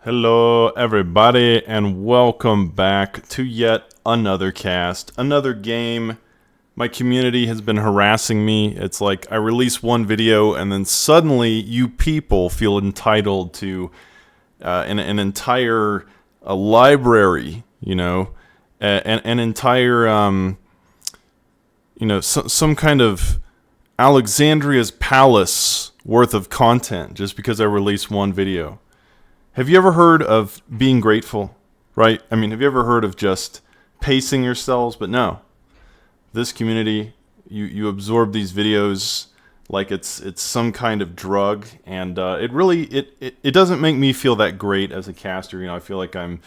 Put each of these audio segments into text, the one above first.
Hello everybody and welcome back to yet another cast, another game. My community has been harassing me. It's like I release one video and then suddenly you people feel entitled to an entire library, an entire, some kind of Alexandria's palace worth of content just because I release one video. Have you ever heard of being grateful, right? I mean, have you ever heard of just pacing yourselves? But no, this community, you absorb these videos like it's some kind of drug, and it doesn't make me feel that great as a caster. I feel like I'm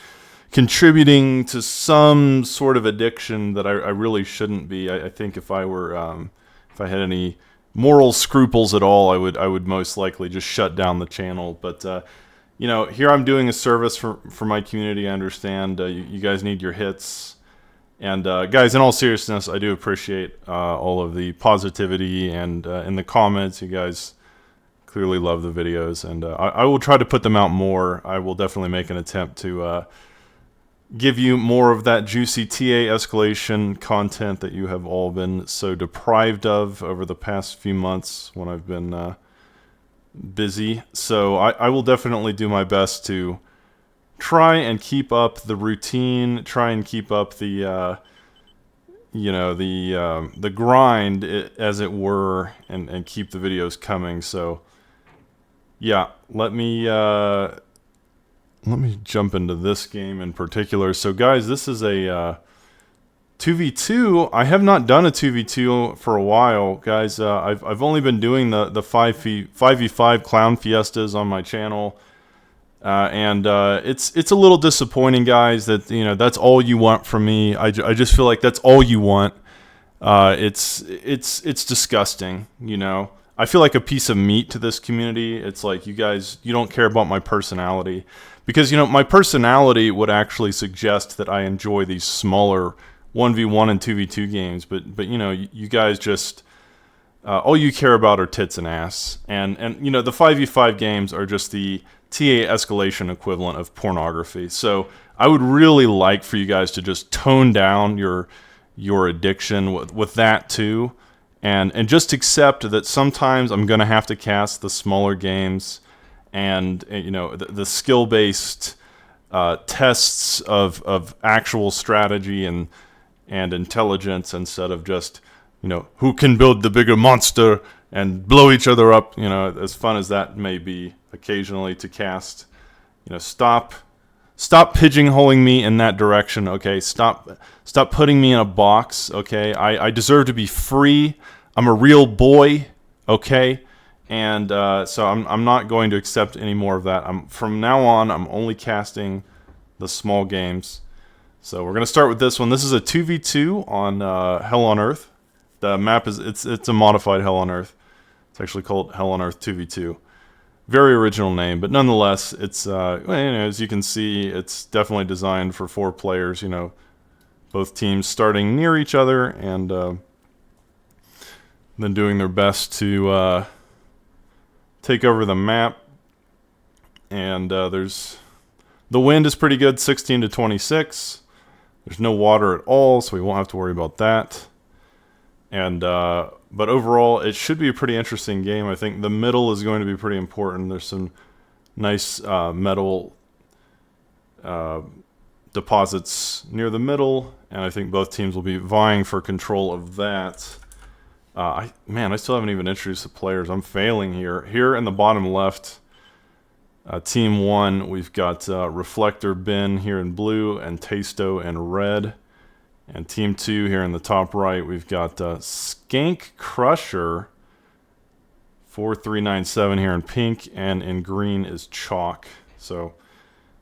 contributing to some sort of addiction that I really shouldn't be. I think if I were if I had any moral scruples at all, I would most likely just shut down the channel. But here I'm doing a service for my community. I understand you guys need your hits. And guys, in all seriousness, I do appreciate all of the positivity and in the comments. You guys clearly love the videos, and I will try to put them out more. I will definitely make an attempt to give you more of that juicy TA escalation content that you have all been so deprived of over the past few months when I've been busy. So I will definitely do my best to try and keep up the routine, try and keep up the the grind, as it were, and keep the videos coming. So yeah, let me jump into this game in particular. So guys, this is a 2v2. I have not done a 2v2 for a while, guys. I've only been doing the 5v5 clown fiestas on my channel, and it's a little disappointing, guys, that that's all you want from me. I just feel like that's all you want. It's disgusting. I feel like a piece of meat to this community. It's like you don't care about my personality, because my personality would actually suggest that I enjoy these smaller 1v1 and 2v2 games, but you guys just all you care about are tits and ass, and the 5v5 games are just the TA escalation equivalent of pornography. So I would really like for you guys to just tone down your addiction with that too, and just accept that sometimes I'm gonna have to cast the smaller games, and the skill-based tests of actual strategy and intelligence, instead of just who can build the bigger monster and blow each other up. As fun as that may be occasionally to cast, stop pigeonholing me in that direction. Okay, stop putting me in a box. Okay, I deserve to be free. I'm a real boy. Okay, and so I'm not going to accept any more of that. From now on, I'm only casting the small games. So we're gonna start with this one. This is a 2v2 on Hell on Earth. The map is it's a modified Hell on Earth. It's actually called Hell on Earth 2v2. Very original name, but nonetheless, it's as you can see, it's definitely designed for 4 players. Both teams starting near each other and then doing their best to take over the map. And the wind is pretty good, 16 to 26. There's no water at all, so we won't have to worry about that. And but overall, it should be a pretty interesting game. I think the middle is going to be pretty important. There's some nice metal deposits near the middle, and I think both teams will be vying for control of that. I still haven't even introduced the players. I'm failing here. Here in the bottom left, Team 1, we've got Reflector Ben here in blue and Tasto in red. And Team 2 here in the top right, we've got Skank Crusher 4397 here in pink, and in green is Chalk. So,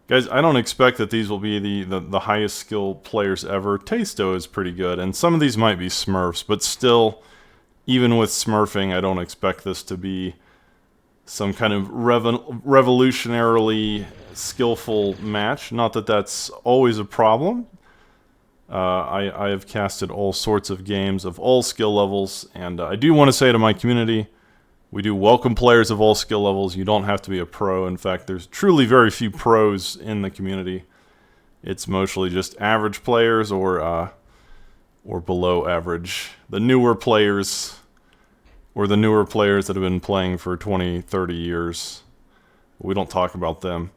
guys, I don't expect that these will be the highest skill players ever. Tasto is pretty good, and some of these might be Smurfs, but still, even with Smurfing, I don't expect this to be some kind of revolutionarily skillful match. Not that that's always a problem. I have casted all sorts of games of all skill levels, and I do want to say to my community, We do welcome players of all skill levels. You don't have to be a pro. In fact, there's truly very few pros in the community. It's mostly just average players or below average. The newer players, or the newer players that have been playing for 20, 30 years. We don't talk about them.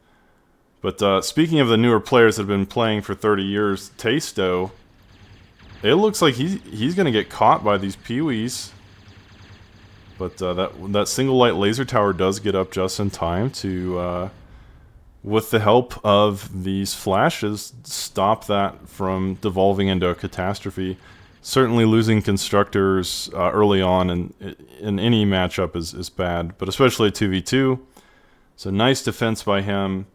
But speaking of the newer players that have been playing for 30 years, Tasto, it looks like he's going to get caught by these peewees. But that single light laser tower does get up just in time to, with the help of these flashes, stop that from devolving into a catastrophe. Certainly losing constructors early on in any matchup is bad, but especially a 2v2. So nice defense by him.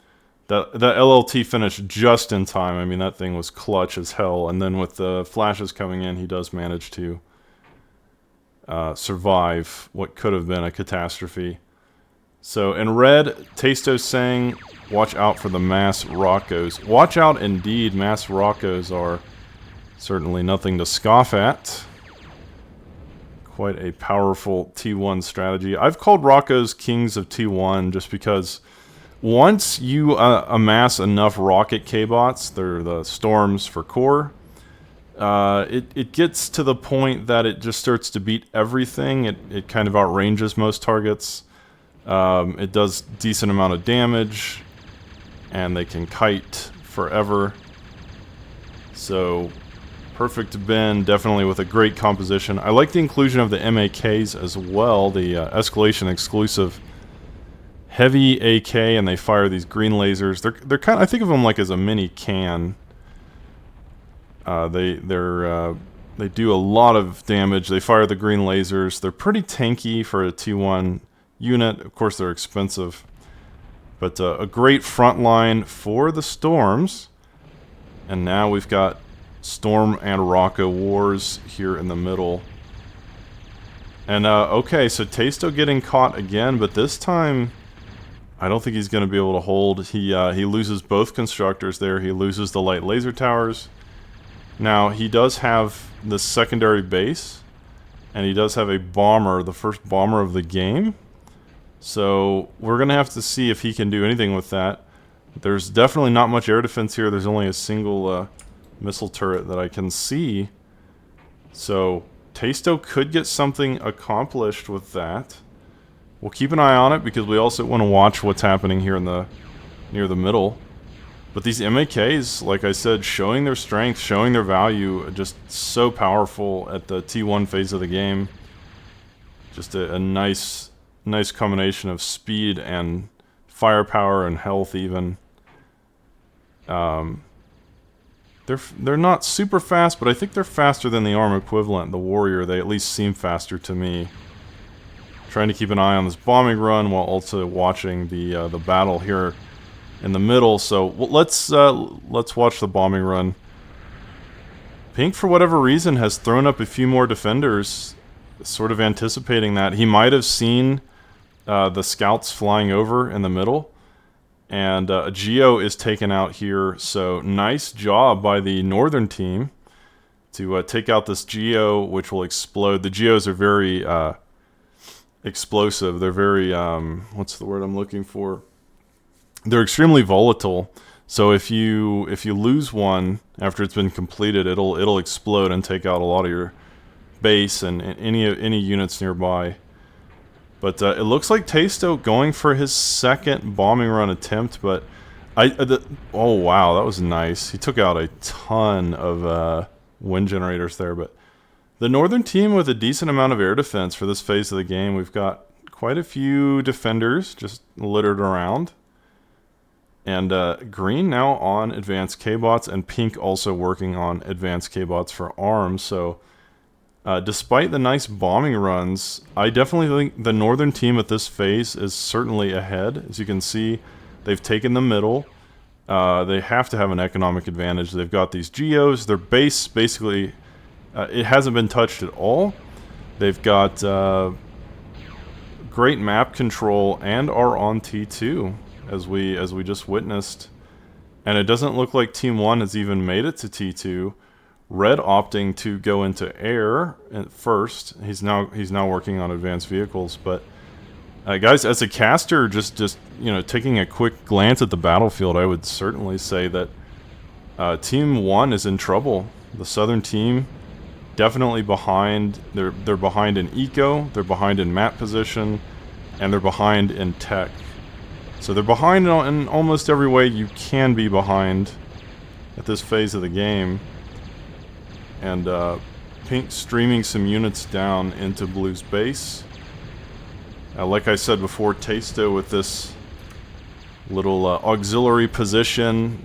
The LLT finished just in time. I mean, that thing was clutch as hell. And then with the flashes coming in, he does manage to survive what could have been a catastrophe. So in red, Tasto's saying, watch out for the mass Rockos. Watch out indeed. Mass Rockos are certainly nothing to scoff at. Quite a powerful T1 strategy. I've called Rockos kings of T1 just because once you amass enough rocket K-bots, they're the storms for core, it gets to the point that it just starts to beat everything. It kind of outranges most targets. It does decent amount of damage, and they can kite forever. So perfect bend, definitely with a great composition. I like the inclusion of the MAKs as well, the Escalation exclusive heavy AK, and they fire these green lasers. They're kind of, I think of them like as a mini can. They do a lot of damage. They fire the green lasers. They're pretty tanky for a T1 unit. Of course, they're expensive, but a great front line for the storms. And now we've got Storm and Rocco wars here in the middle. And okay, so Tasto getting caught again, but this time I don't think he's going to be able to hold. He loses both constructors there. He loses the light laser towers. Now he does have the secondary base, and he does have a bomber, the first bomber of the game. So we're going to have to see if he can do anything with that. There's definitely not much air defense here. There's only a single missile turret that I can see. So Tasto could get something accomplished with that. We'll keep an eye on it because we also want to watch what's happening here in the near the middle. But these MAKs, like I said, showing their strength, showing their value, just so powerful at the T1 phase of the game. Just a nice combination of speed and firepower and health even. They're not super fast, but I think they're faster than the ARM equivalent, the Warrior. They at least seem faster to me. Trying to keep an eye on this bombing run while also watching the battle here in the middle. So let's watch the bombing run. Pink, for whatever reason, has thrown up a few more defenders, sort of anticipating that. He might have seen the scouts flying over in the middle, and a Geo is taken out here. So nice job by the northern team to take out this Geo, which will explode. The Geos are very explosive. They're very what's the word I'm looking for? They're extremely volatile. So if you lose one after it's been completed, it'll explode and take out a lot of your base and any units nearby. But it looks like Tasto going for his second bombing run attempt. But oh wow, that was nice. He took out a ton of wind generators there. But the northern team with a decent amount of air defense for this phase of the game. We've got quite a few defenders just littered around. And green now on advanced K-bots, and pink also working on advanced K-bots for ARM. So despite the nice bombing runs, I definitely think the northern team at this phase is certainly ahead. As you can see, they've taken the middle. They have to have an economic advantage. They've got these Geos. Their base basically, it hasn't been touched at all. They've got great map control and are on T2. As we just witnessed, and it doesn't look like Team 1 has even made it to T2. Red opting to go into air at first. He's now working on advanced vehicles, but Guys, as a caster, just you know, taking a quick glance at the battlefield, I would certainly say that Team 1 is in trouble. The Southern team definitely behind. They're behind in eco, they're behind in map position, and they're behind in tech. So they're behind in almost every way you can be behind at this phase of the game. And Pink streaming some units down into Blue's base. Like I said before, Tasto with this little auxiliary position,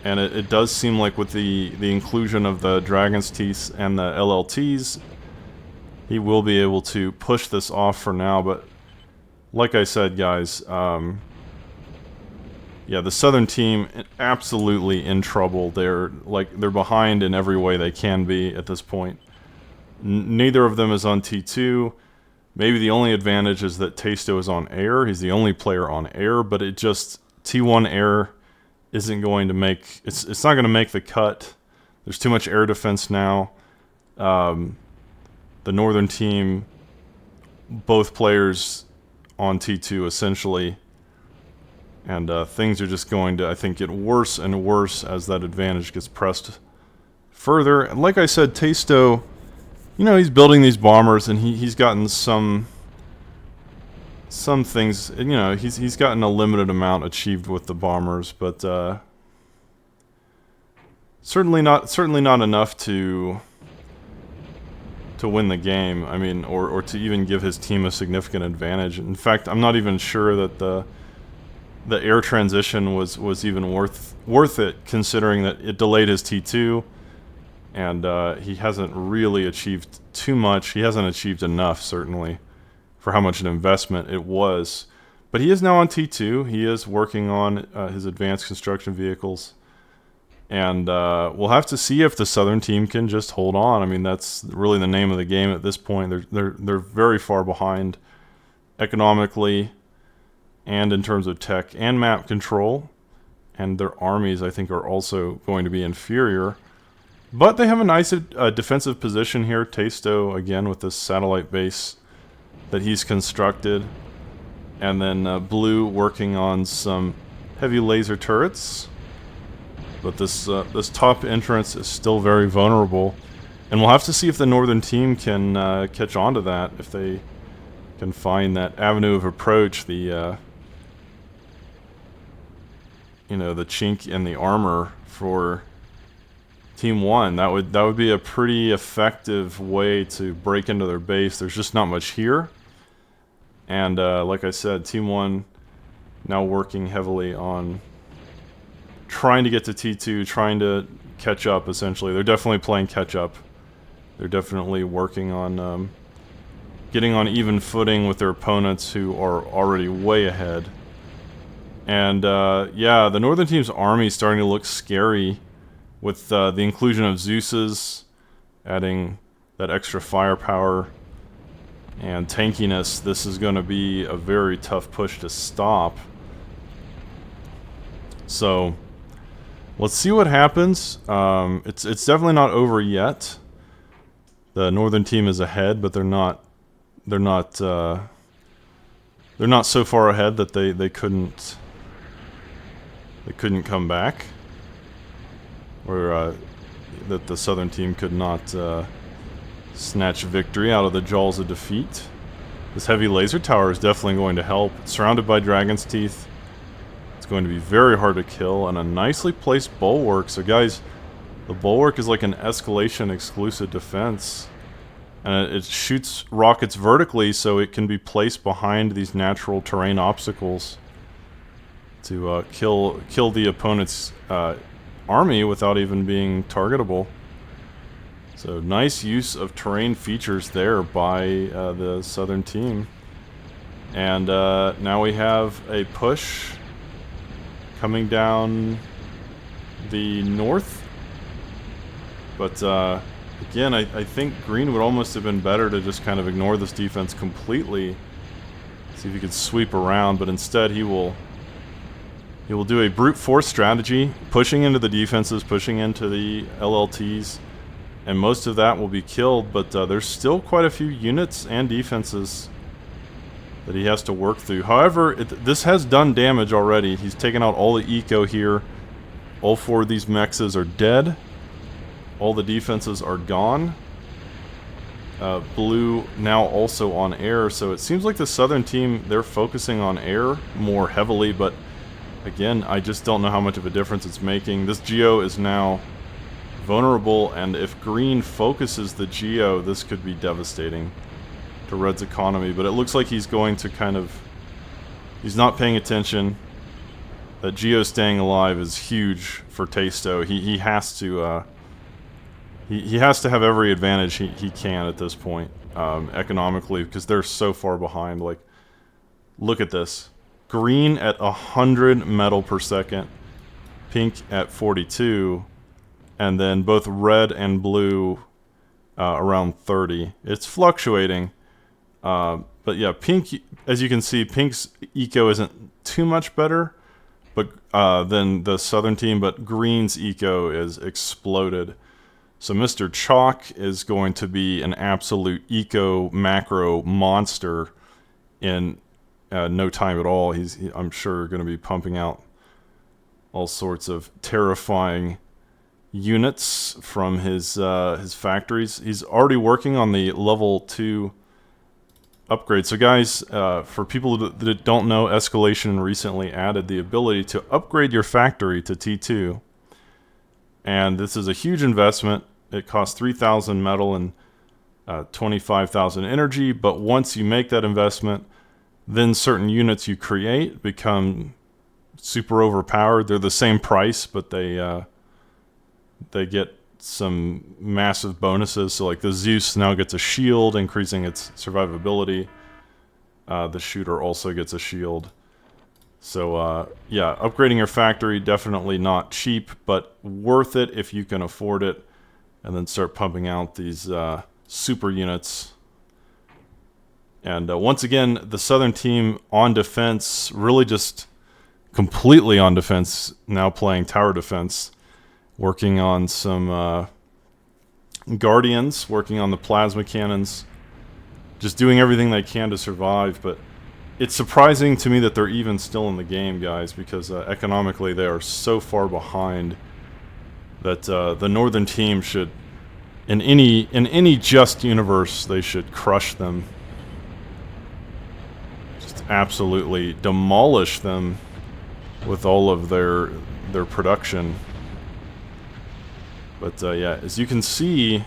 and it does seem like with the inclusion of the Dragon's Teeth and the LLTs, he will be able to push this off for now. But like I said, guys, yeah, the Southern team absolutely in trouble. They're behind in every way they can be at this point. Neither of them is on T2. Maybe the only advantage is that Tasto is on air. He's the only player on air, but it just T1 air isn't going to make it's not going to make the cut. There's too much air defense now. The Northern team, both players on T2 essentially, and things are just going to, I think, get worse and worse as that advantage gets pressed further. And like I said, Tasto, you know, he's building these bombers, and he's gotten some things, you know, he's gotten a limited amount achieved with the bombers, but certainly not enough to win the game. I mean, or to even give his team a significant advantage. In fact, I'm not even sure that the air transition was even worth it, considering that it delayed his T2. And he hasn't really achieved too much. He hasn't achieved enough, certainly, for how much an investment it was. But he is now on T2. He is working on his advanced construction vehicles. And we'll have to see if the Southern team can just hold on. I mean, that's really the name of the game at this point. They're very far behind economically and in terms of tech and map control. And their armies, I think, are also going to be inferior. But they have a nice defensive position here. Tasto, again, with this satellite base that he's constructed. And then Blue working on some heavy laser turrets. But this top entrance is still very vulnerable. And we'll have to see if the Northern team can catch on to that. If they can find that avenue of approach, the you know, the chink in the armor for Team 1. That would be a pretty effective way to break into their base. There's just not much here. And like I said, Team 1 now working heavily on trying to get to T2, trying to catch up, essentially. They're definitely playing catch up. They're definitely working on getting on even footing with their opponents who are already way ahead. And yeah, the Northern team's army is starting to look scary with the inclusion of Zeus's, adding that extra firepower and tankiness. This is going to be a very tough push to stop. So let's see what happens. It's definitely not over yet. The Northern team is ahead, but they're not so far ahead that they couldn't come back, or that the Southern team could not snatch victory out of the jaws of defeat. This heavy laser tower is definitely going to help. It's surrounded by Dragon's Teeth. It's going to be very hard to kill, and a nicely placed bulwark. So guys, the bulwark is like an Escalation exclusive defense, and it shoots rockets vertically, so it can be placed behind these natural terrain obstacles to kill the opponent's army without even being targetable. So nice use of terrain features there by the Southern team. And now we have a push coming down the north. But again, I think Green would almost have been better to just kind of ignore this defense completely. See if he could sweep around, but instead he will do a brute force strategy, pushing into the defenses, pushing into the LLTs, and most of that will be killed, but there's still quite a few units and defenses that he has to work through. However, this has done damage already. He's taken out all the eco here. All 4 of these mexes are dead. All the defenses are gone. Blue now also on air, so it seems like the southern team, they're focusing on air more heavily, but again, I just don't know how much of a difference it's making. This geo is now vulnerable, and if green focuses the geo, this could be devastating to red's economy, but it looks like he's going to kind of... He's not paying attention. That geo staying alive is huge for Tasto. He has to... He has to have every advantage he can at this point, economically, because they're so far behind. Like, look at this. Green at 100 metal per second, pink at 42, and then both red and blue around 30. It's fluctuating, but yeah, pink, as you can see, pink's eco isn't too much better but than the southern team, but green's eco is exploded. So Mr. Chalk is going to be an absolute eco macro monster in no time at all. I'm sure, going to be pumping out all sorts of terrifying units from his factories. He's already working on the level 2 upgrade. So guys, for people that don't know, Escalation recently added the ability to upgrade your factory to T2. And this is a huge investment. It costs 3,000 metal and 25,000 energy, but once you make that investment, then certain units you create become super overpowered. They're the same price, but they get some massive bonuses. So like the Zeus now gets a shield, increasing its survivability. The shooter also gets a shield. So yeah, upgrading your factory, definitely not cheap, but worth it if you can afford it. And then start pumping out these super units. And once again, the southern team on defense, really just completely on defense, now playing tower defense, working on some guardians, working on the plasma cannons, just doing everything they can to survive. But it's surprising to me that they're even still in the game, guys, because economically they are so far behind that the northern team should, in any just universe, they should crush them, just absolutely demolish them with all of their production. But yeah, as you can see,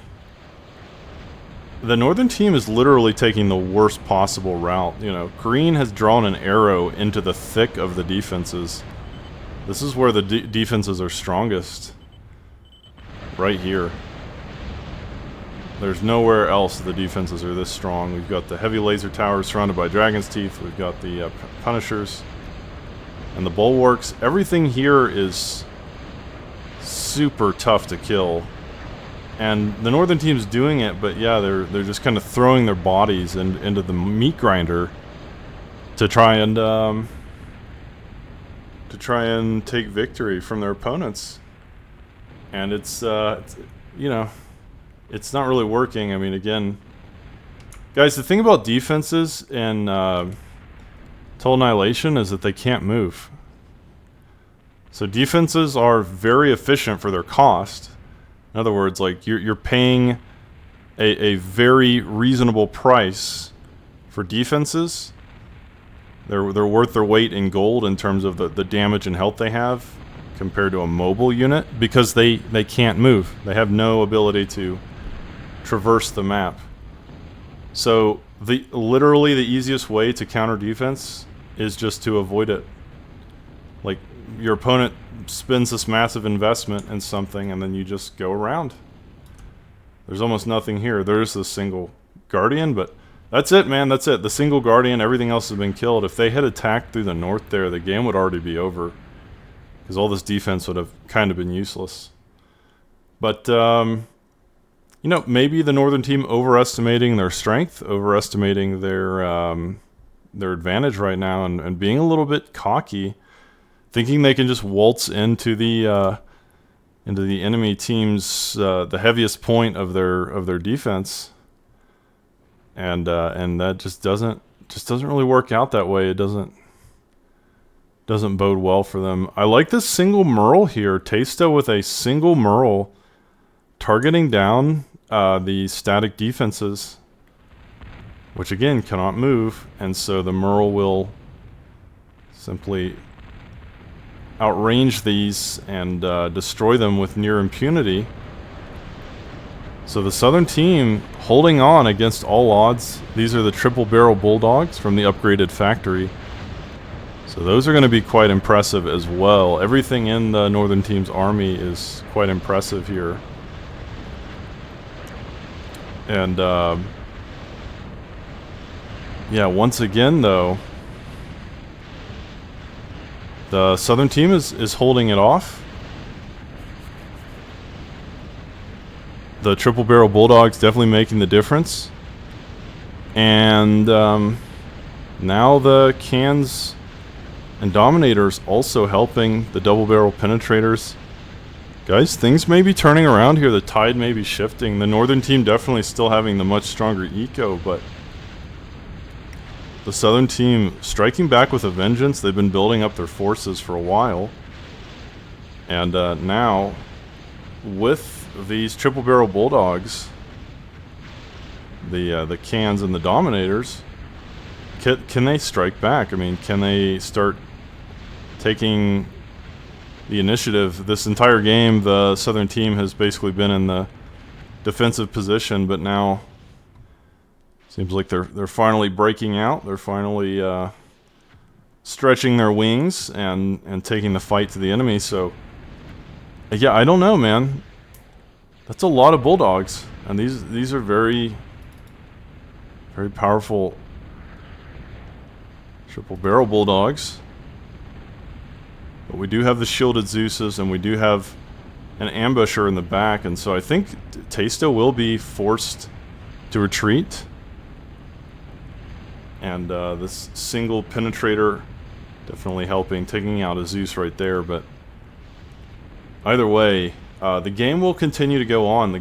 the northern team is literally taking the worst possible route. You know, green has drawn an arrow into the thick of the defenses. This is where the defenses are strongest. Right here. There's nowhere else the defenses are this strong. We've got the heavy laser towers surrounded by dragon's teeth. We've got the punishers and the bulwarks. Everything here is super tough to kill. And the northern team's doing it, but yeah, they're just kind of throwing their bodies into the meat grinder to try and take victory from their opponents. And it's you know, it's not really working. I mean, again, guys, the thing about defenses in Total Annihilation is that they can't move. So defenses are very efficient for their cost. In other words, like you're paying a very reasonable price for defenses. They're worth their weight in gold in terms of the damage and health they have compared to a mobile unit, because they can't move. They have no ability to traverse the map. So literally the easiest way to counter defense is just to avoid it. Like, your opponent spends this massive investment in something and then you just go around. There's almost nothing here. There's a single guardian, but that's it, man. That's it. The single guardian, everything else has been killed. If they had attacked through the north there, the game would already be over, because all this defense would have kind of been useless. But you know, maybe the northern team overestimating their strength, overestimating their advantage right now, and being a little bit cocky, thinking they can just waltz into the enemy team's the heaviest point of their defense, and that just doesn't just doesn't really work out that way. It doesn't bode well for them. I like this single Merle here. Taisto with a single Merle targeting down the static defenses, which again cannot move, and so the Merle will simply outrange these and destroy them with near impunity. So the Southern team holding on against all odds. These are the triple barrel bulldogs from the upgraded factory. So those are going to be quite impressive as well. Everything in the Northern team's army is quite impressive here. And yeah, once again though, the Southern team is holding it off. The triple barrel bulldogs definitely making the difference. And now the cans and dominators also helping the double barrel penetrators. Guys, things may be turning around here. The tide may be shifting. The Northern team definitely still having the much stronger eco, but the Southern team striking back with a vengeance. They've been building up their forces for a while. And now, with these triple barrel bulldogs, the cans and the dominators, can they strike back? I mean, can they start taking the initiative? This entire game, the Southern team has basically been in the defensive position, but now seems like they're finally breaking out. They're finally stretching their wings and taking the fight to the enemy. So yeah, I don't know, man. That's a lot of bulldogs, and these are very, very powerful triple barrel bulldogs. But we do have the shielded Zeuses, and we do have an ambusher in the back, and so I think Taisto will be forced to retreat. And this single penetrator definitely helping, taking out a Zeus right there. But either way, the game will continue to go on. It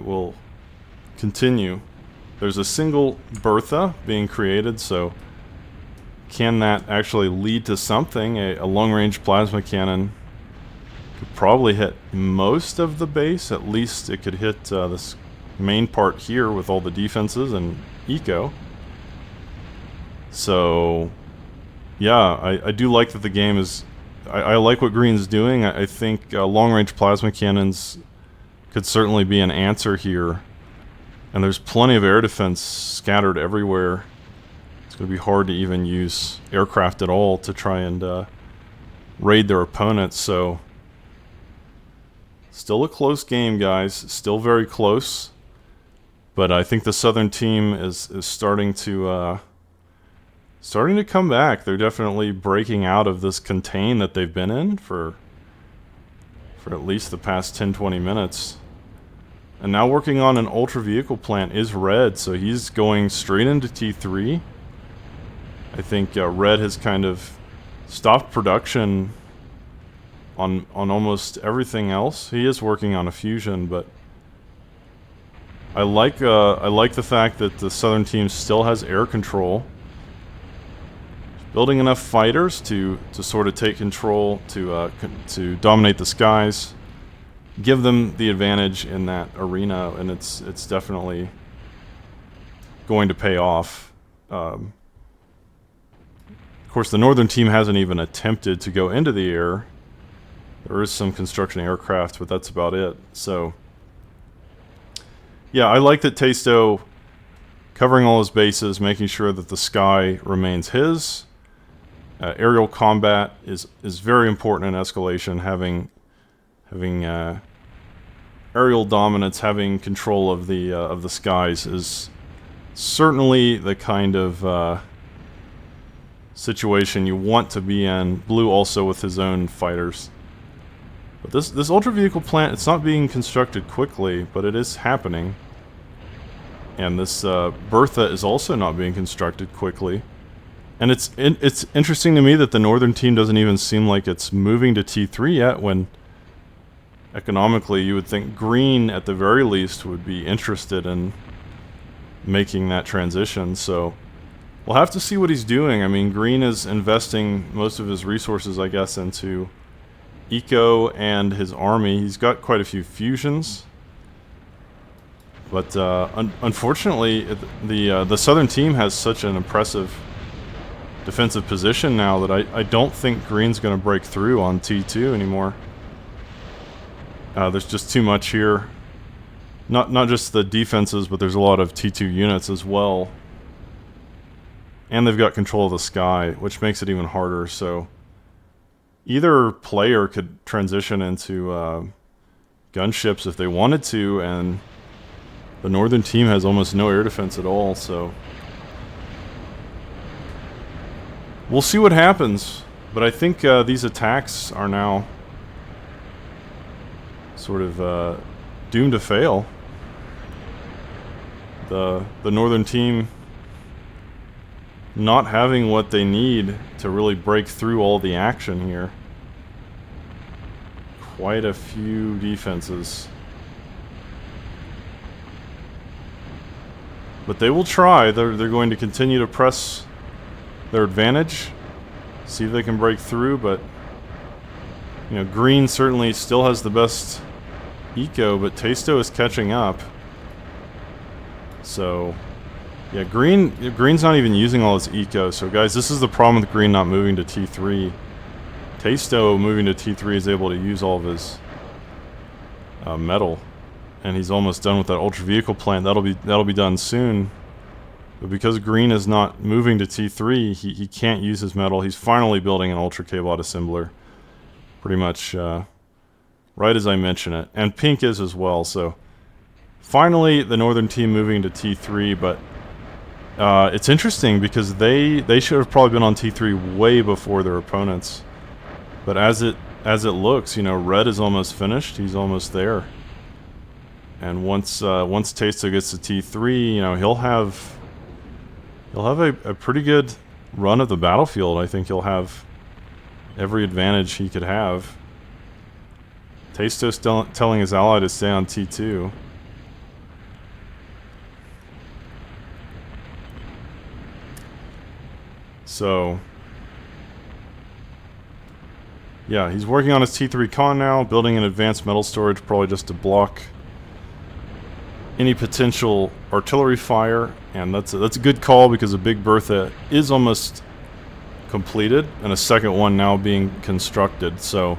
will continue. There's a single Bertha being created, so can that actually lead to something? A long-range plasma cannon could probably hit most of the base. At least it could hit this main part here with all the defenses and eco. So yeah, I do like that the game is... I like what Green's doing. I think long-range plasma cannons could certainly be an answer here. And there's plenty of air defense scattered everywhere. It's going to be hard to even use aircraft at all to try and raid their opponents. So still a close game, guys. Still very close. But I think the Southern team is starting to come back. They're definitely breaking out of this contain that they've been in for at least the past 10-20 minutes. And now working on an ultra vehicle plant is Red, so he's going straight into T3. I think Red has kind of stopped production on almost everything else. He is working on a fusion, but I like the fact that the Southern team still has air control. Building enough fighters to sort of take control, to dominate the skies, give them the advantage in that arena, and it's definitely going to pay off. Of course, the Northern team hasn't even attempted to go into the air. There is some construction aircraft, but that's about it. So yeah, I like that Taisto covering all his bases, making sure that the sky remains his. Aerial combat is very important in Escalation. Having aerial dominance, having control of the skies is certainly the kind of situation you want to be in. Blue also with his own fighters. But this ultra vehicle plant, it's not being constructed quickly, but it is happening. And this Bertha is also not being constructed quickly. And it's interesting to me that the Northern team doesn't even seem like it's moving to T3 yet, when economically, you would think green, at the very least, would be interested in making that transition. So we'll have to see what he's doing. I mean, green is investing most of his resources, I guess, into eco and his army. He's got quite a few fusions. But unfortunately, the southern team has such an impressive defensive position now that I don't think green's going to break through on T2 anymore. There's just too much here. Not just the defenses, but there's a lot of T2 units as well. And they've got control of the sky, which makes it even harder. So either player could transition into gunships if they wanted to, and the northern team has almost no air defense at all, so we'll see what happens. But I think these attacks are now sort of doomed to fail. The northern team not having what they need to really break through all the action here. Quite a few defenses. But they will try. They're going to continue to press their advantage, see if they can break through. But you know, green certainly still has the best eco, but Tasto is catching up. So yeah, green's not even using all his eco. So guys, this is the problem with green not moving to T3. Tasto moving to T3 is able to use all of his metal. And he's almost done with that ultra vehicle plant. That'll be done soon. But because green is not moving to T3, he can't use his metal. He's finally building an ultra K-bot assembler. Pretty much right as I mention it. And pink is as well. So finally the northern team moving to T3. But it's interesting because they should have probably been on T3 way before their opponents. But as it looks, you know, red is almost finished. He's almost there. And once Tasto gets to T3, you know, he'll have a pretty good run of the battlefield. I think he'll have every advantage he could have. Tasto's telling his ally to stay on T2. So yeah, he's working on his T3 con now, building an advanced metal storage, probably just to block any potential artillery fire, and that's a good call because a big Bertha is almost completed and a second one now being constructed. So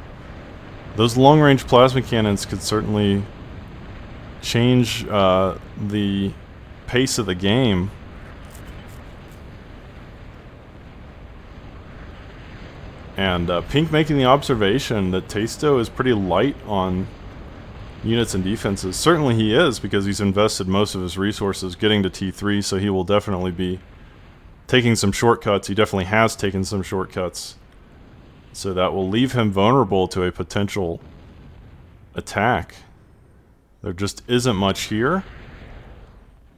those long-range plasma cannons could certainly change the pace of the game. And pink making the observation that Tasto is pretty light on units and defenses. Certainly he is, because he's invested most of his resources getting to T3, so he will definitely be taking some shortcuts. He definitely has taken some shortcuts. So that will leave him vulnerable to a potential attack. There just isn't much here,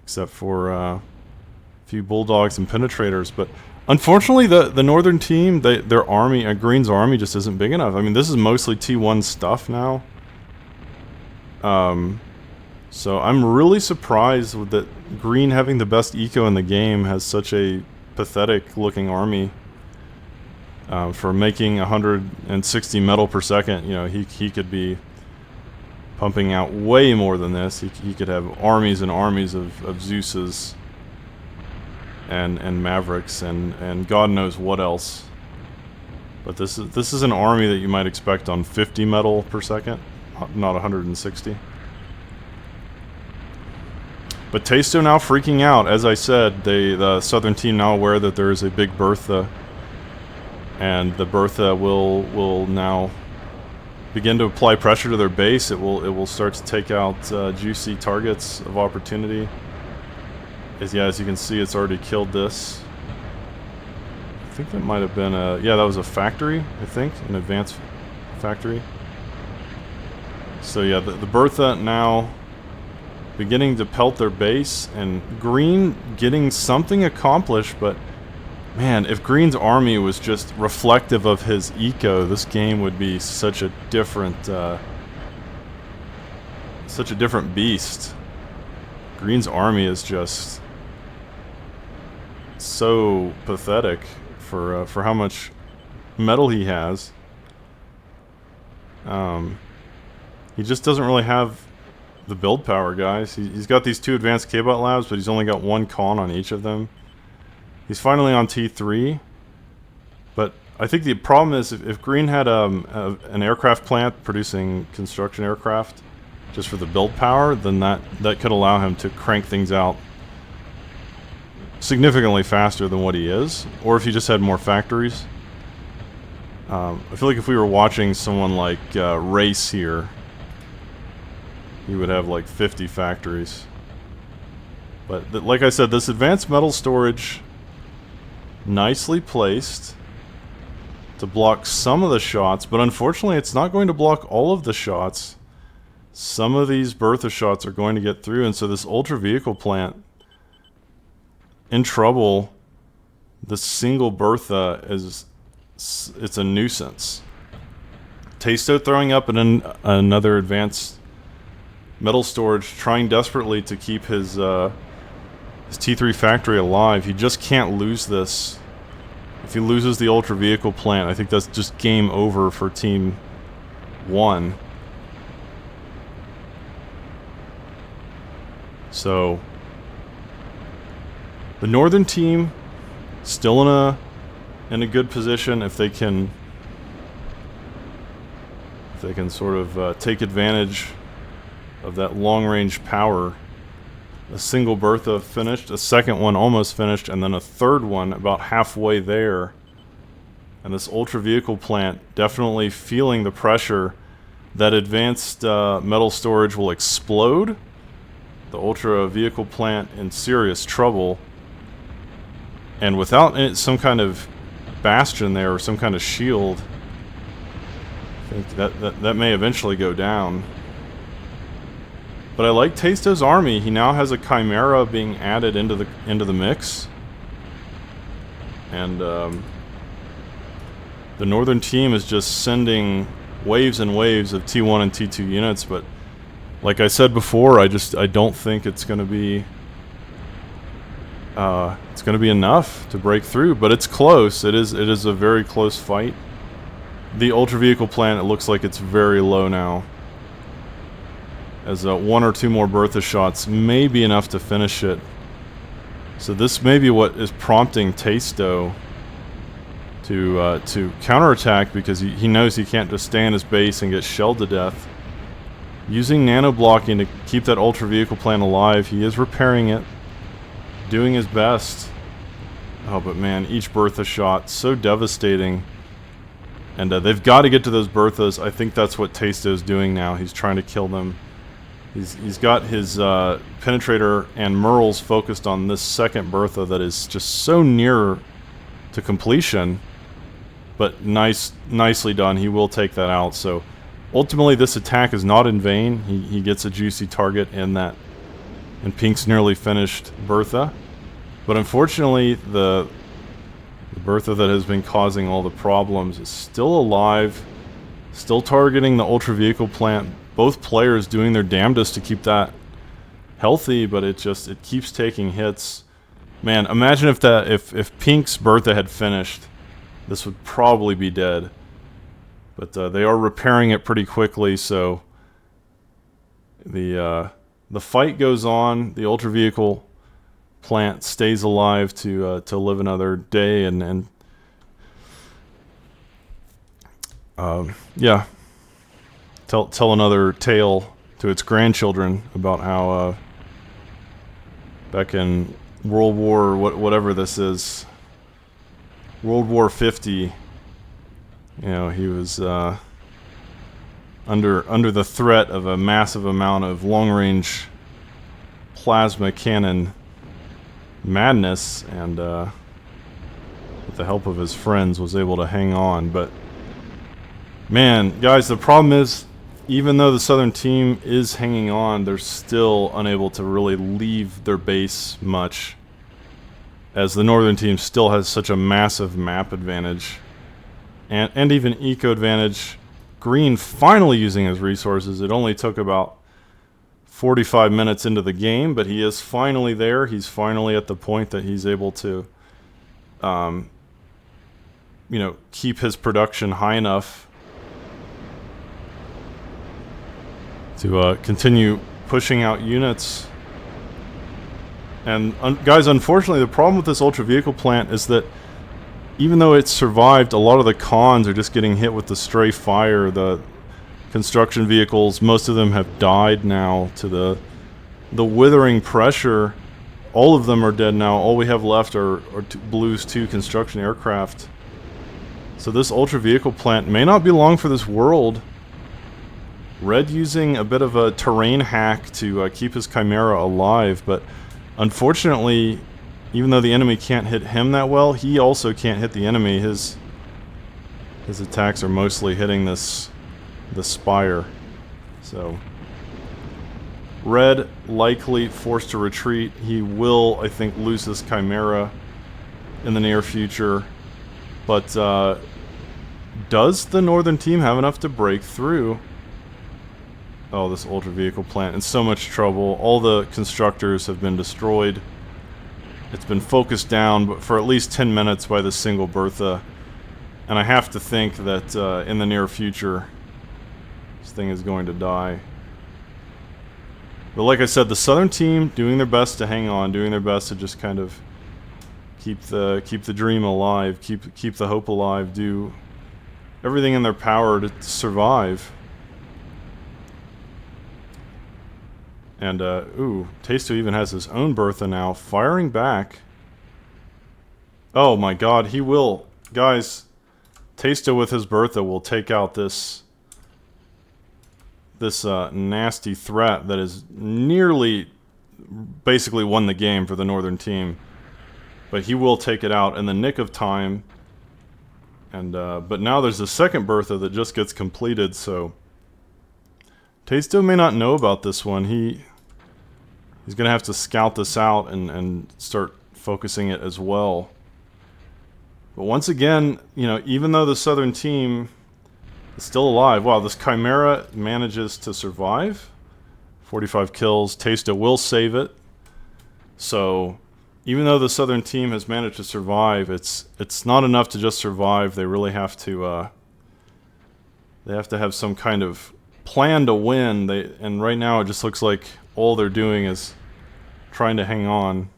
except for a few bulldogs and penetrators. But unfortunately, the northern team, their army, green's army just isn't big enough. I mean, this is mostly T1 stuff now. So I'm really surprised that green, having the best eco in the game, has such a pathetic looking army. For making 160 metal per second, you know, he could be pumping out way more than this. He could have armies and armies of Zeuses and Mavericks and God knows what else. But this is an army that you might expect on 50 metal per second, not 160. But Tasto now freaking out. As I said, the southern team now aware that there is a big Bertha, and the Bertha will now begin to apply pressure to their base. It will start to take out juicy targets of opportunity. As you can see, it's already killed this. I think that might have been that was a factory, I think, an advanced factory. So yeah, the Bertha now beginning to pelt their base, and green getting something accomplished, but man, if green's army was just reflective of his eco, this game would be such a different such a different beast. Green's army is just so pathetic for how much metal he has. He just doesn't really have the build power, guys. He's got these 2 advanced K-Bot labs, but he's only got 1 con on each of them. He's finally on T3, but I think the problem is if Green had an aircraft plant producing construction aircraft just for the build power, then that could allow him to crank things out significantly faster than what he is, or if he just had more factories. I feel like if we were watching someone like Race here, he would have like 50 factories. But like I said, this advanced metal storage, nicely placed to block some of the shots, but unfortunately it's not going to block all of the shots. Some of these Bertha shots are going to get through, and so this ultra vehicle plant in trouble. The single Bertha it's a nuisance. Tasto throwing up another advanced metal storage, trying desperately to keep his T3 factory alive. He just can't lose this. If he loses the ultra vehicle plant, I think that's just game over for Team 1. So the northern team still in a good position if they can sort of take advantage of that long-range power. A single Bertha finished, a second one almost finished, and then a third one about halfway there. And this ultra vehicle plant definitely feeling the pressure. That advanced metal storage will explode. The ultra vehicle plant in serious trouble. And without some kind of bastion there or some kind of shield, I think that may eventually go down. But I like Tasto's army. He now has a Chimera being added into the mix, and the northern team is just sending waves and waves of T1 and T2 units. But like I said before, I don't think it's going to be enough to break through. But it's close. It is a very close fight. The ultra vehicle plant, it looks like it's very low now, as 1 or 2 more Bertha shots may be enough to finish it. So this may be what is prompting Tasto to counterattack, because he knows he can't just stay in his base and get shelled to death. Using nano blocking to keep that ultra vehicle plant alive, he is repairing it, doing his best. Oh, but man, each Bertha shot so devastating. And they've got to get to those Berthas. I think that's what Tasto's doing now. He's trying to kill them. He's got his penetrator and Merles focused on this second Bertha that is just so near to completion. But nicely done. He will take that out. So ultimately, this attack is not in vain. He gets a juicy target in Pink's nearly finished Bertha. But unfortunately, the Bertha that has been causing all the problems is still alive, still targeting the ultra vehicle plant. Both players doing their damnedest to keep that healthy, but it keeps taking hits. Man, imagine if Pink's Bertha had finished, this would probably be dead. But they are repairing it pretty quickly, so the fight goes on. The ultra vehicle plant stays alive to live another day, and yeah, tell another tale to its grandchildren about how back in World War whatever this is, World War 50, you know, he was under the threat of a massive amount of long-range plasma cannon madness, and with the help of his friends was able to hang on. But man, guys, the problem is, even though the southern team is hanging on, they're still unable to really leave their base much, as the northern team still has such a massive map advantage and even eco advantage. Green finally using his resources. It only took about 45 minutes into the game, but he is finally there. He's finally at the point that he's able to, you know, keep his production high enough to continue pushing out units. And guys, unfortunately, the problem with this ultra vehicle plant is that even though it's survived, a lot of the cons are just getting hit with the stray fire. The construction vehicles, most of them have died now to the withering pressure. All of them are dead now. All we have left are Blue's 2 construction aircraft. So this ultra vehicle plant may not be long for this world. Red using a bit of a terrain hack to keep his Chimera alive, but unfortunately, even though the enemy can't hit him that well, he also can't hit the enemy. His attacks are mostly hitting the spire. So Red likely forced to retreat. He will, I think, lose his Chimera in the near future. But does the northern team have enough to break through? Oh, this ultra vehicle plant in so much trouble. All the constructors have been destroyed. It's been focused down for at least 10 minutes by this single Bertha. And I have to think that in the near future, this thing is going to die. But like I said, the southern team doing their best to hang on, doing their best to just kind of keep the dream alive, keep the hope alive, do everything in their power to survive. And, ooh, Tasto even has his own Bertha now, firing back. Oh my god, he will. Guys, Tasto with his Bertha will take out this nasty threat that is nearly basically won the game for the northern team. But he will take it out in the nick of time. And, but now there's a second Bertha that just gets completed, so Tasto may not know about this one. He's going to have to scout this out and start focusing it as well. But once again, you know, even though the southern team is still alive, wow, this Chimera manages to survive. 45 kills. Tasto will save it. So even though the southern team has managed to survive, it's not enough to just survive. They really have to have some kind of plan to win. And right now it just looks like all they're doing is trying to hang on.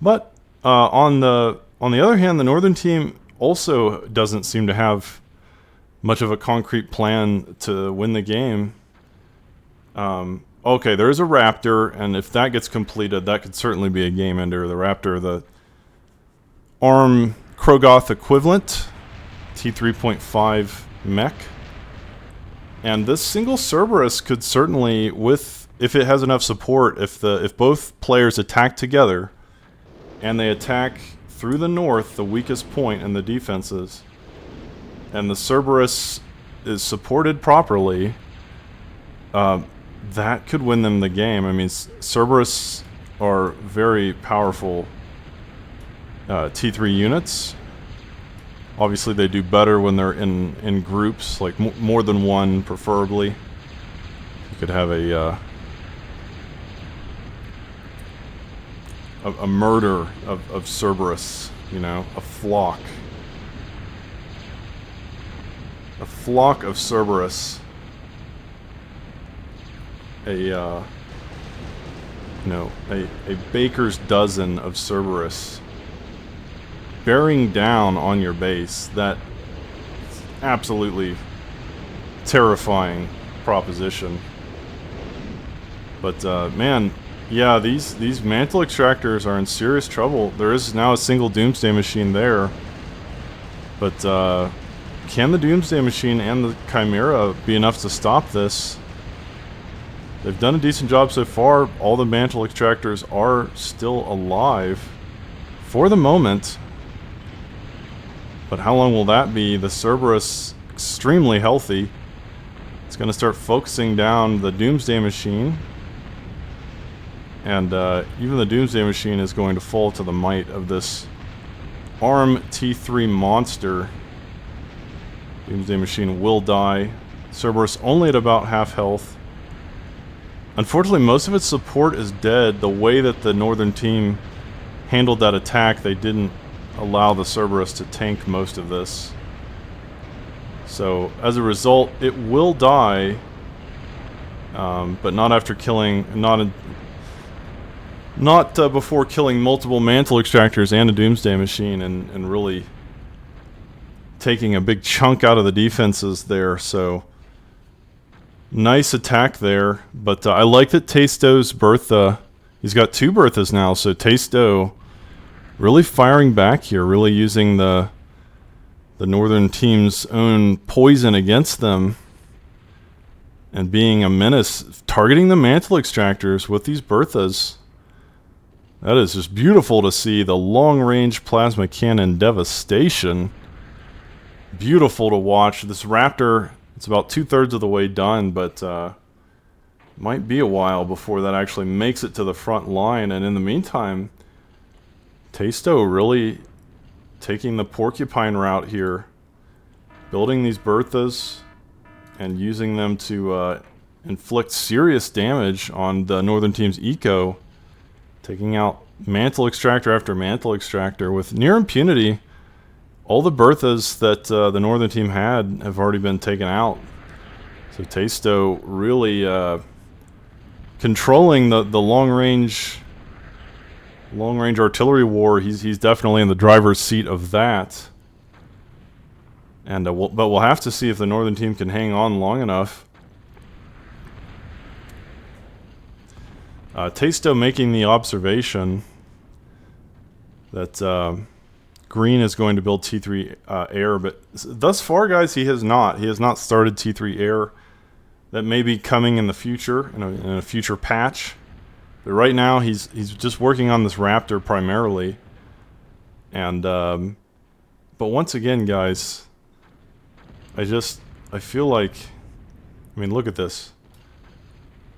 But on the other hand, the northern team also doesn't seem to have much of a concrete plan to win the game. Okay, there is a Raptor, and if that gets completed, that could certainly be a game ender. The Raptor, the ARM Krogoth equivalent, T3.5 mech. And this single Cerberus could certainly, if it has enough support, if both players attack together, and they attack through the north, the weakest point in the defenses, and the Cerberus is supported properly, that could win them the game. I mean, Cerberus are very powerful T3 units. Obviously, they do better when they're in groups, like more than one, preferably. You could have a murder of Cerberus, you know, a flock of Cerberus, a baker's dozen of Cerberus bearing down on your base. That absolutely terrifying proposition. But man, yeah, these mantle extractors are in serious trouble. There is now a single Doomsday Machine there, but can the Doomsday Machine and the Chimera be enough to stop this? They've done a decent job so far. All the mantle extractors are still alive for the moment. But how long will that be? The Cerberus, extremely healthy. It's going to start focusing down the Doomsday Machine. And even the Doomsday Machine is going to fall to the might of this ARM T3 monster. Doomsday Machine will die. Cerberus only at about half health. Unfortunately, most of its support is dead. The way that the northern team handled that attack, they didn't allow the Cerberus to tank most of this. So, as a result, it will die, but not after killing, not before killing multiple mantle extractors and a doomsday machine, and really taking a big chunk out of the defenses there. So, nice attack there, but I like that Tasto's Bertha, he's got 2 Berthas now, so Tasto really firing back here, really using the northern team's own poison against them and being a menace, targeting the mantle extractors with these Berthas. That is just beautiful to see, the long-range plasma cannon devastation. Beautiful to watch. This Raptor, it's about 2/3 of the way done, but might be a while before that actually makes it to the front line. And in the meantime, Tasto really taking the porcupine route here, building these Berthas and using them to inflict serious damage on the northern team's eco, taking out mantle extractor after mantle extractor with near impunity. All the Berthas that the northern team had have already been taken out. So Tasto really controlling the long-range artillery war. He's definitely in the driver's seat of that. And but we'll have to see if the northern team can hang on long enough. Tasto making the observation that green is going to build T3 air, but thus far, guys, he has not. He has not started T3 air. That may be coming in the future, in a future patch. But right now, he's just working on this Raptor primarily. And but once again, guys, I feel like, I mean, look at this.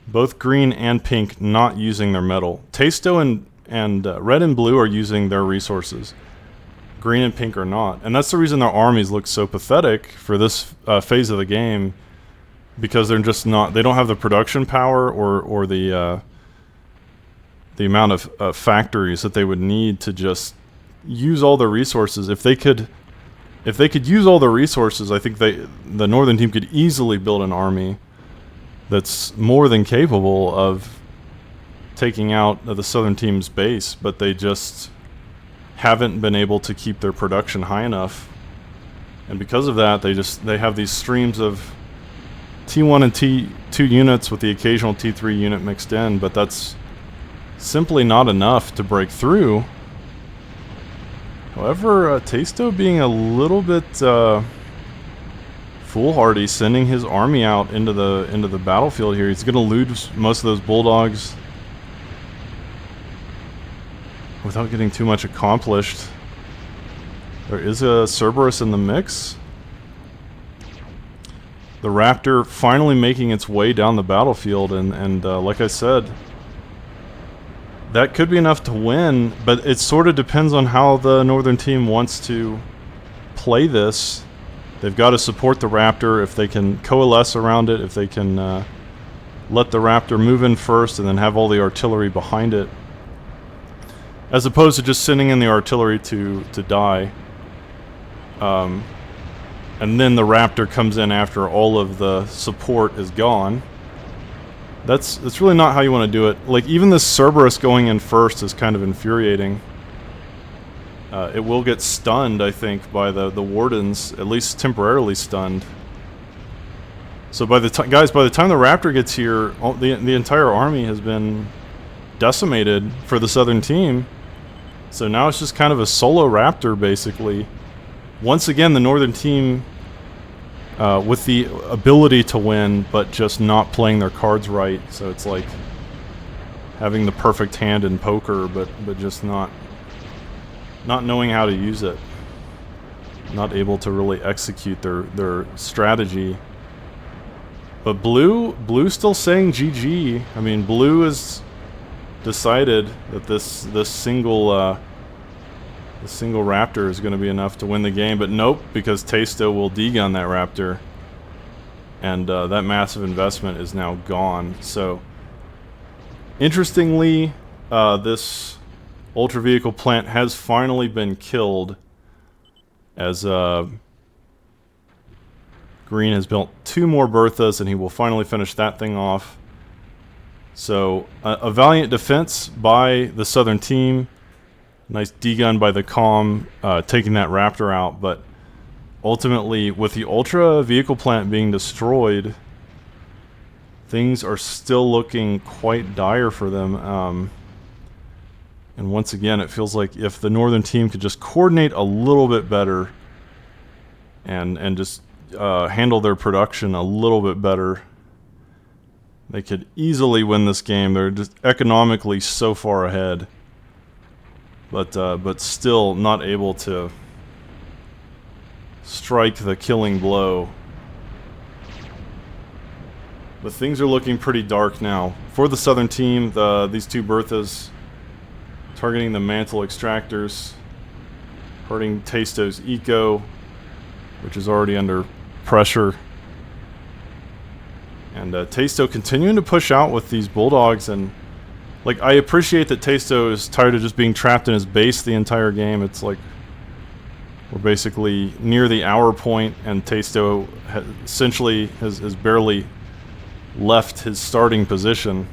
Both green and pink not using their metal. Tasto and red and blue are using their resources. Green and pink are not. And that's the reason their armies look so pathetic for this phase of the game, because they're just not, they don't have the production power or the amount of factories that they would need to just use all their resources. If they could use all the resources, I think the northern team could easily build an army that's more than capable of taking out the southern team's base, but they just haven't been able to keep their production high enough. And because of that, they have these streams of T1 and T2 units with the occasional T3 unit mixed in, but that's simply not enough to break through. However, Tasto being a little bit foolhardy, sending his army out into the battlefield here. He's going to lose most of those bulldogs without getting too much accomplished. There is a Cerberus in the mix. The Raptor finally making its way down the battlefield, and like I said, that could be enough to win, but it sort of depends on how the northern team wants to play this. They've got to support the Raptor. If they can coalesce around it, if they can let the Raptor move in first and then have all the artillery behind it, as opposed to just sending in the artillery to die. And then the Raptor comes in after all of the support is gone. That's really not how you want to do it. Like, even this Cerberus going in first is kind of infuriating. It will get stunned, I think, by the Wardens, at least temporarily stunned. So by the time the Raptor gets here, the entire army has been decimated for the southern team. So now it's just kind of a solo Raptor, basically. Once again, the northern team with the ability to win, but just not playing their cards right. So it's like having the perfect hand in poker, but just not knowing how to use it. Not able to really execute their strategy. But blue still saying GG. I mean, blue has decided that this single Raptor is going to be enough to win the game, but nope, because Tasto will degun that Raptor, and that massive investment is now gone. So Interestingly, this Ultra Vehicle plant has finally been killed, as Green has built 2 more Berthas, and he will finally finish that thing off. So, a valiant defense by the Southern team. Nice D-gun by the Calm, taking that Raptor out, but ultimately, with the Ultra Vehicle plant being destroyed, things are still looking quite dire for them. And once again, it feels like if the Northern team could just coordinate a little bit better and just handle their production a little bit better, they could easily win this game. They're just economically so far ahead, but still not able to strike the killing blow. But things are looking pretty dark now for the Southern team. These 2 Berthas targeting the mantle extractors, hurting Tasto's eco, which is already under pressure. And Tasto continuing to push out with these Bulldogs, and like, I appreciate that Tasto is tired of just being trapped in his base the entire game. It's like we're basically near the hour point, and Tasto essentially has barely left his starting position.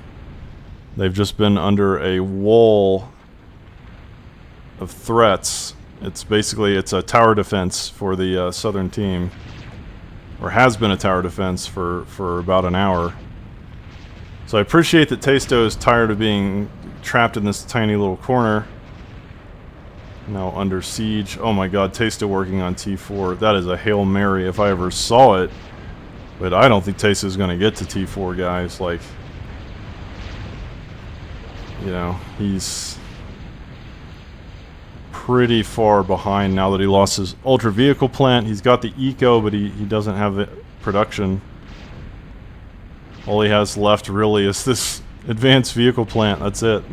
They've just been under a wall of threats. It's a tower defense for the Southern team, or has been a tower defense for about an hour. So I appreciate that Tasto is tired of being trapped in this tiny little corner. Now under siege. Oh my god, Tasto working on T4. That is a Hail Mary if I ever saw it. But I don't think Tasto is going to get to T4, guys. Like, you know, he's pretty far behind now that he lost his Ultra Vehicle plant. He's got the eco, but he doesn't have the production. All he has left really is this advanced vehicle plant. That's it.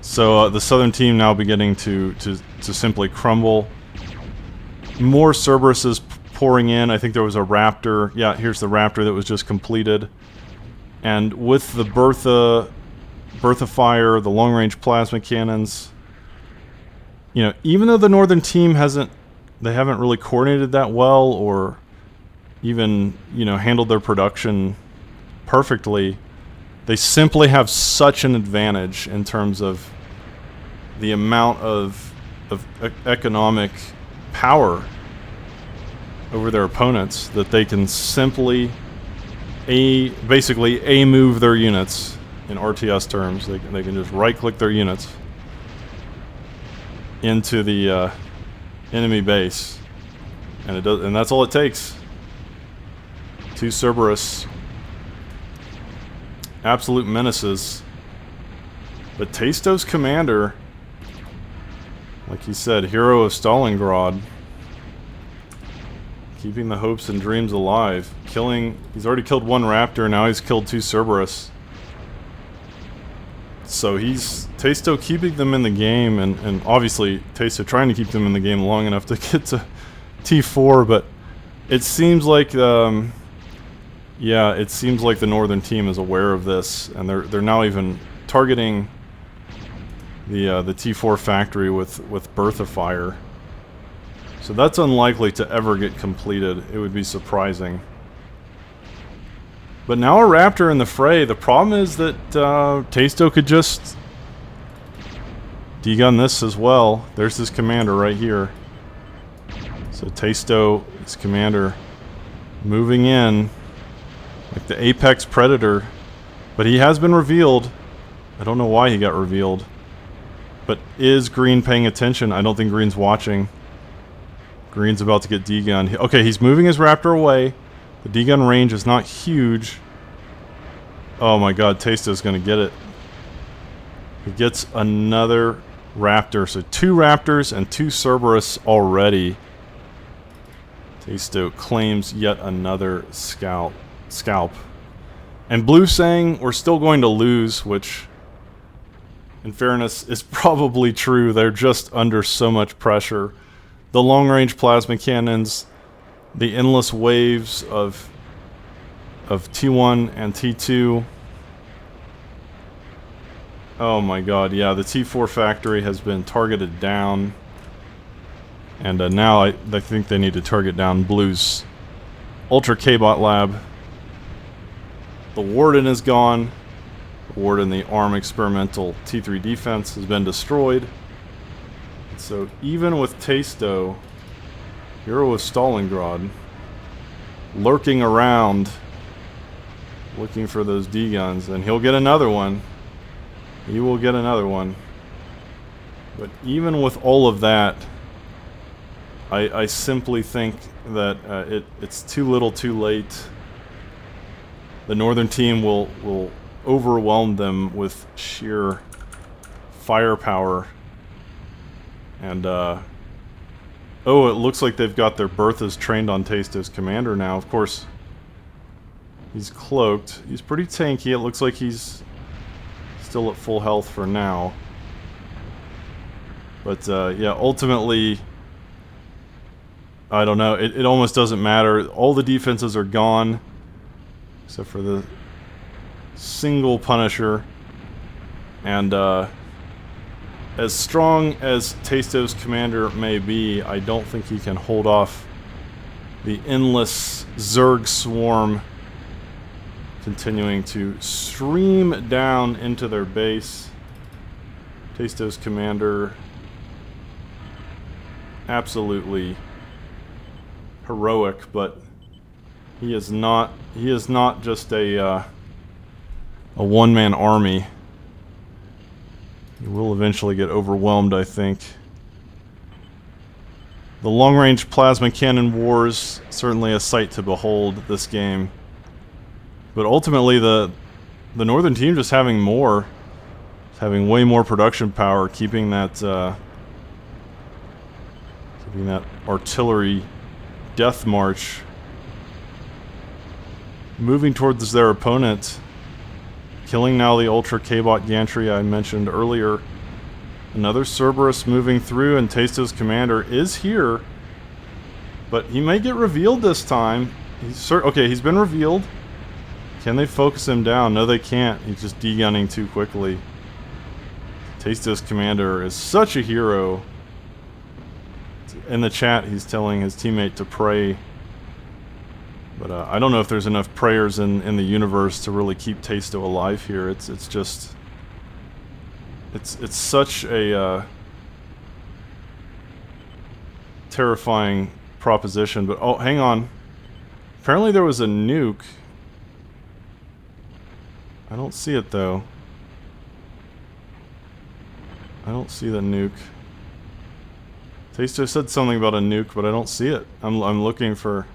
So the Southern team now beginning to simply crumble. More Cerberuses pouring in. I think there was a Raptor. Yeah, here's the Raptor that was just completed. And with the Bertha fire, the long-range plasma cannons, you know, even though the Northern team haven't really coordinated that well, or even, you know, handled their production perfectly, they simply have such an advantage in terms of the amount of economic power over their opponents that they can simply basically move their units in RTS terms. They can just right-click their units into the enemy base, and that's all it takes. 2 Cerberus, absolute menaces. But Tasto's commander, like he said, hero of Stalingrad, keeping the hopes and dreams alive. He's already killed 1 Raptor, now he's killed 2 Cerberus. So Tasto keeping them in the game, and obviously Tasto trying to keep them in the game long enough to get to T4, but it seems like it seems like the Northern team is aware of this, and they're now even targeting the T4 factory with Bertha fire. So that's unlikely to ever get completed. It would be surprising. But now a Raptor in the fray. The problem is that Tasto could just D-gun this as well. There's his commander right here. So Tasto, his commander, moving in like the apex predator. But he has been revealed. I don't know why he got revealed. But is Green paying attention? I don't think Green's watching. Green's about to get D-gunned. Okay, he's moving his Raptor away. The D-gun range is not huge. Oh my god, Tasto's gonna get it. He gets another Raptor. So 2 Raptors and 2 Cerberus already. Tasto claims yet another scalp. And Blue saying we're still going to lose, which, in fairness, is probably true. They're just under so much pressure. The long-range plasma cannons, the endless waves of T1 and T2, Oh my god, yeah, the T4 factory has been targeted down. And now I think they need to target down Blue's Ultra K-Bot lab. The Warden is gone. The Warden, the ARM experimental T3 defense, has been destroyed. So even with Tasto, Hero of Stalingrad, lurking around, looking for those D-guns, and he'll get another one. He will get another one. But even with all of that, I simply think that it's too little too late. The Northern team will overwhelm them with sheer firepower. And, oh, it looks like they've got their Berthas trained on Tasto's commander now. Of course, he's cloaked. He's pretty tanky. It looks like he's still at full health for now. But, yeah, ultimately, I don't know. It almost doesn't matter. All the defenses are gone, except for the single Punisher. And, as strong as Tasto's commander may be, I don't think he can hold off the endless Zerg swarm continuing to stream down into their base. Tasto's commander, absolutely heroic, but he is not just a one-man army. He will eventually get overwhelmed, I think. The long-range plasma cannon wars, certainly a sight to behold this game. But ultimately, the Northern team just having more, having way more production power, keeping that artillery death march, moving towards their opponent. Killing now the Ultra K-Bot gantry I mentioned earlier. Another Cerberus moving through, and Tasto's commander is here. But he may get revealed this time. Okay, he's been revealed. Can they focus him down? No, they can't. He's just de-gunning too quickly. Tasto's commander is such a hero. In the chat, he's telling his teammate to pray. But I don't know if there's enough prayers in the universe to really keep Tasto alive here. It's such a terrifying proposition. But oh, hang on. Apparently there was a nuke. I don't see it though. I don't see the nuke. Tasto said something about a nuke, but I don't see it. I'm looking for.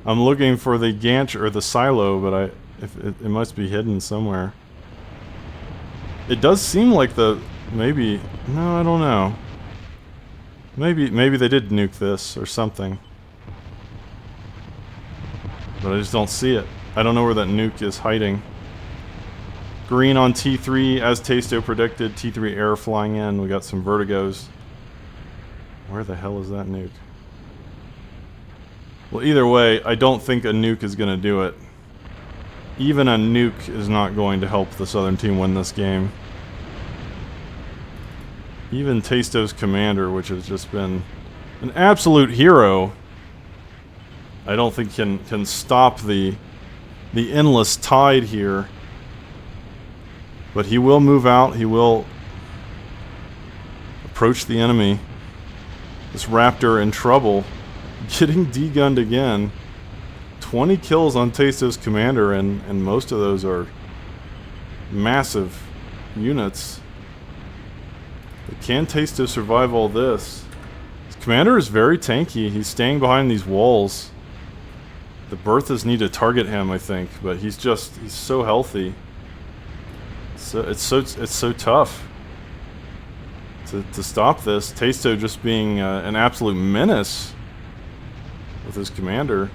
I'm looking for the gantry or the silo, but it must be hidden somewhere. It does seem like maybe no, I don't know. Maybe they did nuke this or something, but I just don't see it. I don't know where that nuke is hiding. Green on T3, as Tasto predicted. T3 air flying in. We got some vertigos. Where the hell is that nuke? Well, either way, I don't think a nuke is going to do it. Even a nuke is not going to help the Southern team win this game. Even Tasto's commander, which has just been an absolute hero, I don't think can stop the endless tide here. But he will move out. He will approach the enemy. This Raptor in trouble. Getting de-gunned again. 20 kills on Tasto's commander, and most of those are massive units. But can Tasto survive all this? His commander is very tanky. He's staying behind these walls. The Berthas need to target him, I think, but he's so healthy. So it's so tough to stop this. Tasto just being an absolute menace with his commander.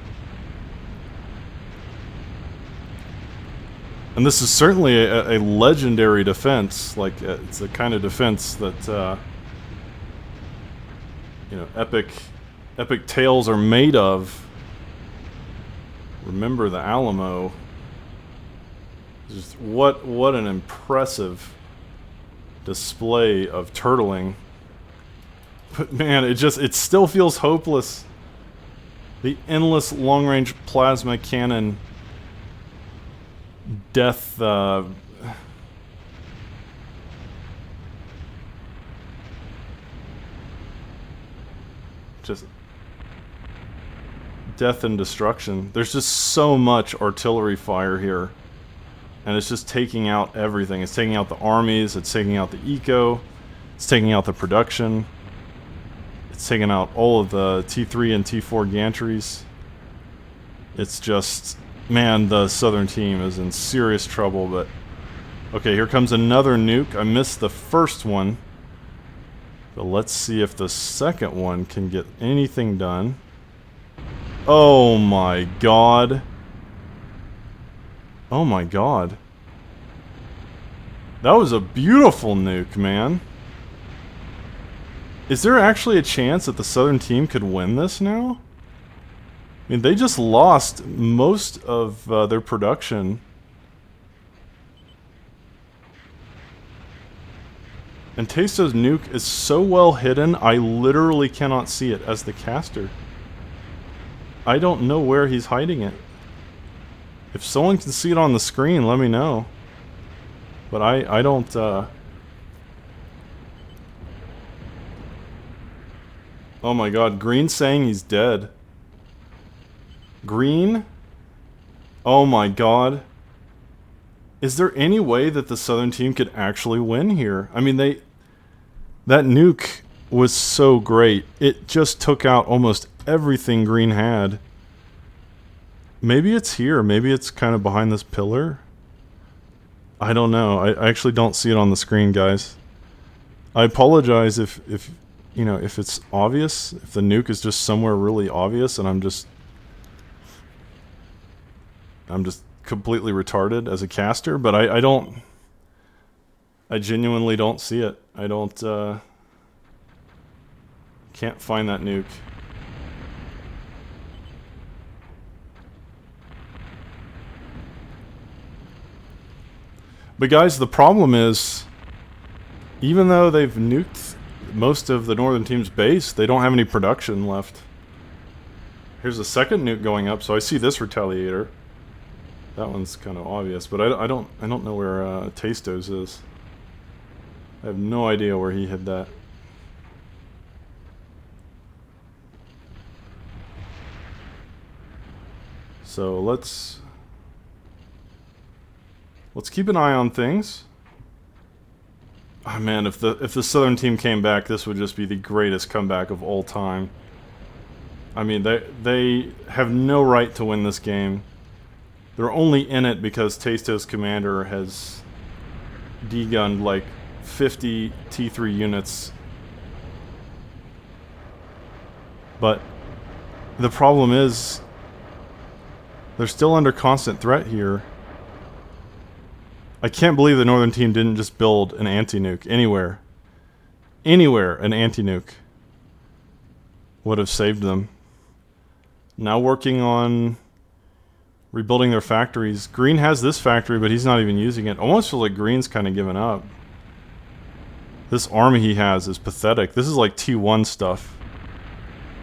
And this is certainly a legendary defense. Like, it's the kind of defense that you know, epic tales are made of. Remember the Alamo. Just what an impressive display of turtling. But man, it still feels hopeless. The endless long-range plasma cannon death just death and destruction. There's just so much artillery fire here. And it's just taking out everything. It's taking out the armies, it's taking out the eco, it's taking out the production, it's taking out all of the T3 and T4 gantries. It's just, man, the southern team is in serious trouble, but... Okay, here comes another nuke. I missed the first one. But let's see if the second one can get anything done. Oh my god. Oh my god. That was a beautiful nuke, man. Is there actually a chance that the southern team could win this now? I mean, they just lost most of their production. And Tasto's nuke is so well hidden, I literally cannot see it as the caster. I don't know where he's hiding it. If someone can see it on the screen, let me know. But I don't, Oh my god, Green's saying he's dead. Green? Oh my god. Is there any way that the southern team could actually win here? I mean, that nuke was so great. It just took out almost everything Green had. Maybe it's here. Maybe it's kind of behind this pillar. I don't know. I actually don't see it on the screen, guys. I apologize if you know, if it's obvious, if the nuke is just somewhere really obvious and I'm just completely retarded as a caster, but I genuinely don't see it. I don't can't find that nuke. But guys, the problem is, even though they've nuked most of the northern team's base, they don't have any production left. Here's a second nuke going up, so I see this retaliator. That one's kind of obvious, but I don't know where Tasto's is. I have no idea where he hid that. So let's keep an eye on things. Oh man, if the southern team came back, this would just be the greatest comeback of all time. I mean, they have no right to win this game. They're only in it because Tasto's commander has degunned like 50 T3 units. But the problem is, they're still under constant threat here. I can't believe the northern team didn't just build an anti-nuke anywhere. Anywhere an anti-nuke would have saved them. Now working on rebuilding their factories. Green has this factory, but he's not even using it. Almost feels like Green's kind of given up. This army he has is pathetic. This is like T1 stuff.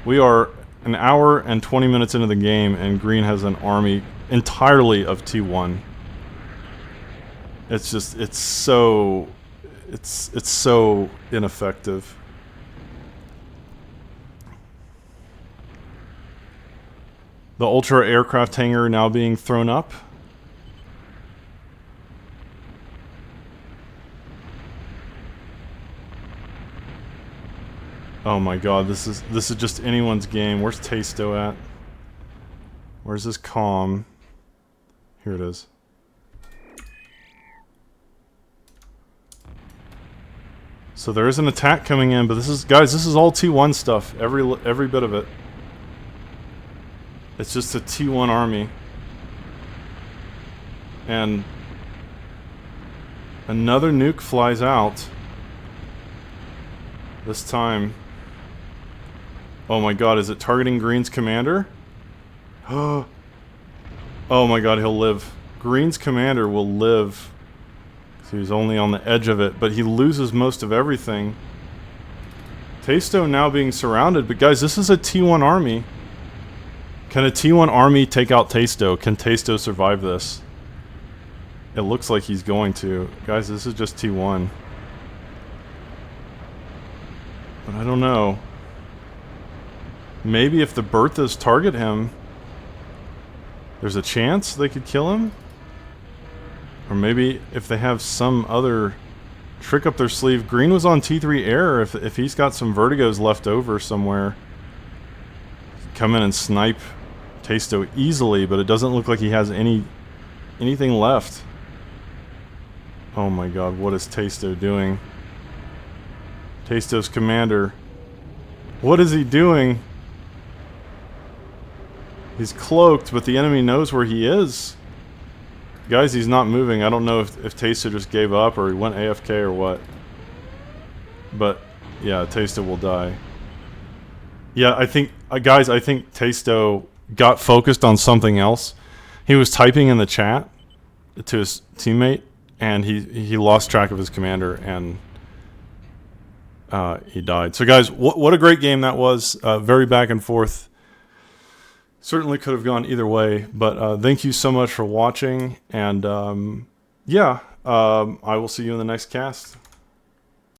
We are an hour and 20 minutes into the game, and Green has an army entirely of T1. It's just, it's so ineffective. The Ultra aircraft hangar now being thrown up. Oh my god, this is just anyone's game. Where's Tasto at? Where's his comm? Here it is. So there is an attack coming in, but this is, guys, this is all T1 stuff. Every bit of it. It's just a T1 army. And another nuke flies out. This time. Oh my god, is it targeting Green's commander? Oh my god, he'll live. Green's commander will live. So he's only on the edge of it, but he loses most of everything. Taisto now being surrounded, but guys, this is a T1 army. Can a T1 army take out Taisto? Can Taisto survive this? It looks like he's going to. Guys, this is just T1. But I don't know. Maybe if the Berthas target him, there's a chance they could kill him? Or maybe if they have some other trick up their sleeve. Green was on T3 air. If he's got some vertigos left over somewhere, come in and snipe Taisto easily, but it doesn't look like he has anything left. Oh my god, what is Taisto doing? Taisto's commander. What is he doing? He's cloaked, but the enemy knows where he is. Guys, he's not moving. I don't know if Taisto just gave up or he went AFK or what. But, yeah, Taisto will die. Yeah, I think, guys, I think Taisto got focused on something else. He was typing in the chat to his teammate, and he lost track of his commander, and he died. So, guys, what a great game that was. Very back and forth. Certainly could have gone either way, but thank you so much for watching, and yeah, I will see you in the next cast.